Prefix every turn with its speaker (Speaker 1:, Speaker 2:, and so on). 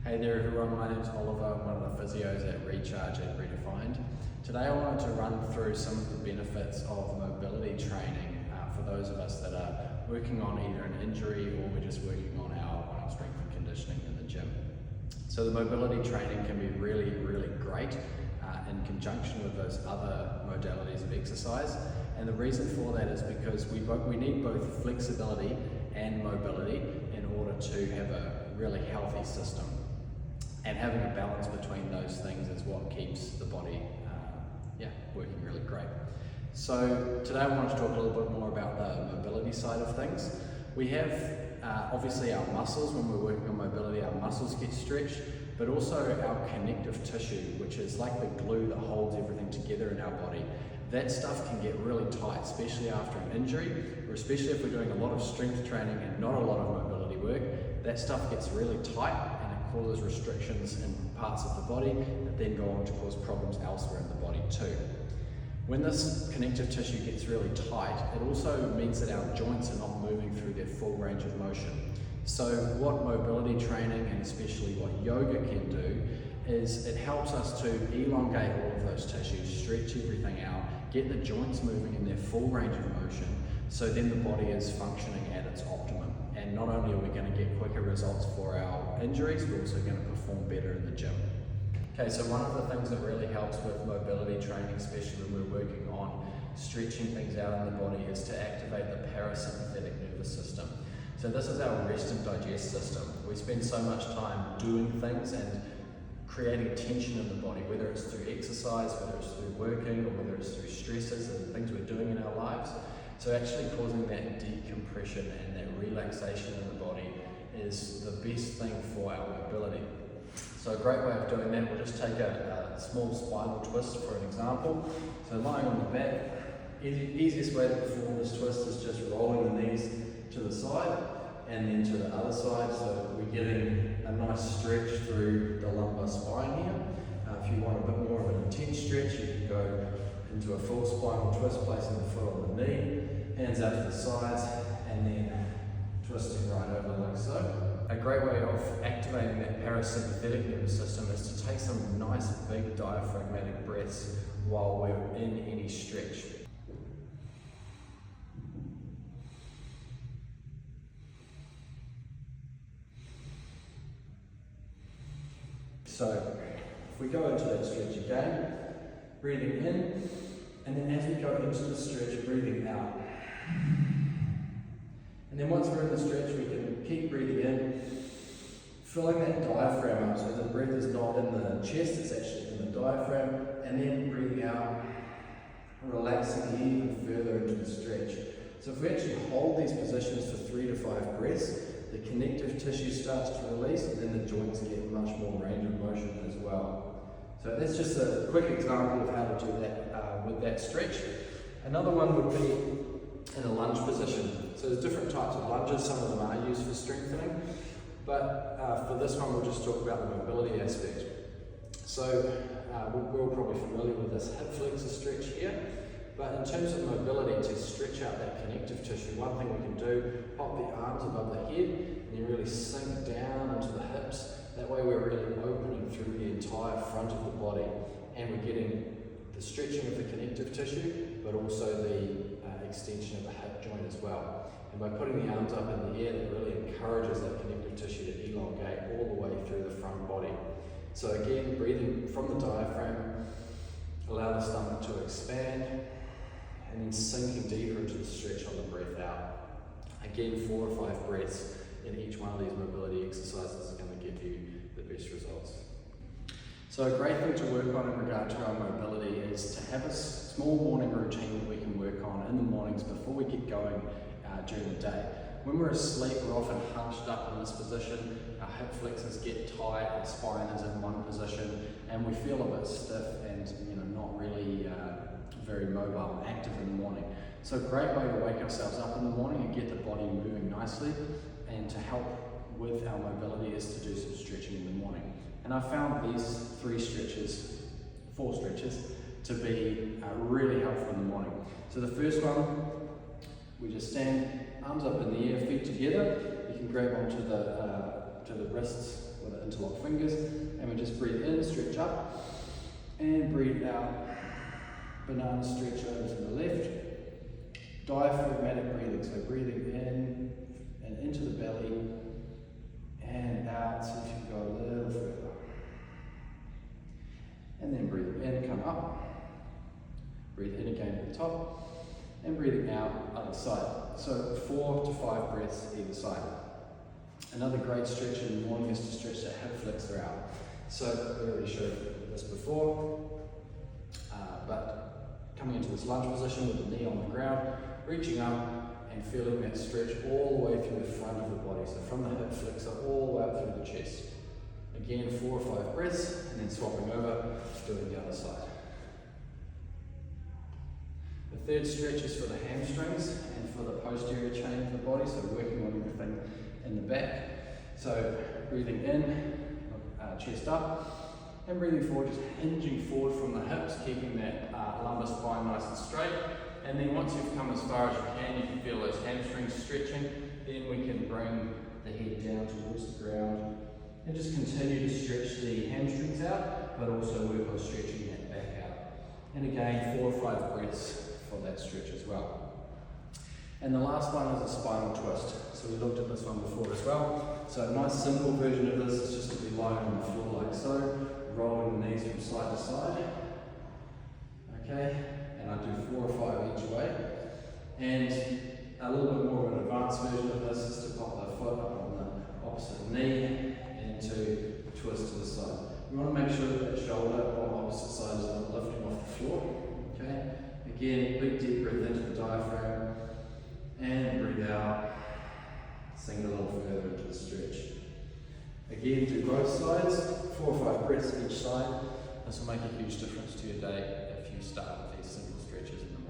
Speaker 1: Hey there everyone, my name's Oliver, I'm one of the physios at Recharge at Redefined. Today I wanted to run through some of the benefits of mobility training for those of us that are working on either an injury or we're just working on our strength and conditioning in the gym. So the mobility training can be really great in conjunction with those other modalities of exercise, and the reason for that is because we need both flexibility and mobility in order to have a really healthy system. And having a balance between those things is what keeps the body working really great. So today I want to talk a little bit more about the mobility side of things. We have obviously our muscles. When we're working on mobility, our muscles get stretched, but also our connective tissue, which is like the glue that holds everything together in our body. That stuff can get really tight, especially after an injury, or especially if we're doing a lot of strength training and not a lot of mobility work. That stuff gets really tight and it causes restrictions in parts of the body that then go on to cause problems elsewhere in the body too. When this connective tissue gets really tight, it also means that our joints are not moving through their full range of motion. So what mobility training and especially what yoga can do is it helps us to elongate all of those tissues, stretch everything out, get the joints moving in their full range of motion, so then the body is functioning at its optimum. And not only are we going to get quicker results for our injuries, we're also going to perform better in the gym. Okay, so one of the things that really helps with mobility training, especially when we're working on stretching things out in the body, is to activate the parasympathetic nervous system. So this is our rest and digest system. We spend so much time doing things and creating tension in the body, whether it's through exercise, whether it's through working, or whether it's through stresses and things we're doing in our lives. So actually causing that decompression and that relaxation in the body is the best thing for our mobility. So a great way of doing that, we'll just take a small spinal twist for an example. So lying on the back, easiest way to perform this twist is just rolling the knees to the side and then to the other side, so we're getting a nice stretch through the lumbar spine here. If you want a bit more of an intense stretch, you can go into a full spinal twist, placing the foot on the knee, hands out to the sides, and then twisting right over like so. A great way of activating that parasympathetic nervous system is to take some nice big diaphragmatic breaths while we're in any stretch. So if we go into that stretch again, breathing in, and then as we go into the stretch, breathing out. And then once we're in the stretch, we can keep breathing in, filling that diaphragm up, so the breath is not in the chest, it's actually in the diaphragm, and then breathing out, relaxing even further into the stretch. So if we actually hold these positions for 3 to 5 breaths, the connective tissue starts to release, and then the joints get much more range of motion as well. So that's just a quick example of how to do that with that stretch. Another one would be in a lunge position. So there's different types of lunges, some of them are used for strengthening, but for this one we'll just talk about the mobility aspect. So we're all probably familiar with this hip flexor stretch here, but in terms of mobility, to stretch out that connective tissue, one thing we can do, pop the arms above the head and you really sink down into the hips. That way we're really opening through the entire front of the body, and we're getting the stretching of the connective tissue, but also the extension of the hip joint as well. And by putting the arms up in the air, that really encourages that connective tissue to elongate all the way through the front body. So again, breathing from the diaphragm, allow the stomach to expand, and then sinking deeper into the stretch on the breath out. Again, 4 or 5 breaths in each one of these mobility exercises is going to give you the best results. So a great thing to work on in regard to our mobility is to have a small morning routine that we can work on in the mornings before we get going during the day. When we're asleep, we're often hunched up in this position, our hip flexors get tight, our spine is in one position, and we feel a bit stiff and not really very mobile and active in the morning. So a great way to wake ourselves up in the morning and get the body moving nicely, and to help with our mobility is to do some stretching in the morning. And I found these 4 stretches to be really helpful in the morning. So the first one, we just stand, arms up in the air, feet together. You can grab onto the wrists with the interlock fingers, and we just breathe in, stretch up, and breathe out. Banana stretch over to the left. Diaphragmatic breathing, so breathing in and into the belly, and out, so if you can go a little further. And then breathing in, come up. Breathe in again at the top, and breathing out other side. So 4 to 5 breaths either side. Another great stretch in the morning is to stretch that hip flexor out. So we already showed this before, but coming into this lunge position with the knee on the ground, reaching up and feeling that stretch all the way through the front of the body. So from the hip flexor all the way up through the chest. Again, 4 or 5 breaths, and then swapping over, doing the other side. The third stretch is for the hamstrings and for the posterior chain of the body, so working on everything in the back. So breathing in, chest up, and breathing forward, just hinging forward from the hips, keeping that lumbar spine nice and straight. And then once you've come as far as you can feel those hamstrings stretching, then we can bring the head down towards the ground and just continue to stretch the hamstrings out, but also work on stretching that back out. And again, 4 or 5 breaths for that stretch as well. And the last one is a spinal twist. So we looked at this one before as well. So a nice simple version of this is just to be lying on the floor like so, rolling the knees from side to side. Okay, and I do 4 or 5 each way. And a little bit more of an advanced version of this is to pop the foot up on the opposite knee and to twist to the side. We want to make sure that that shoulder on the opposite side is not lifting off the floor. Okay, again, big deep breath into the diaphragm and breathe out. Sink a little further into the stretch. Again, do both sides, 4 or 5 breaths each side. This will make a huge difference to your day if you start with these simple stretches in the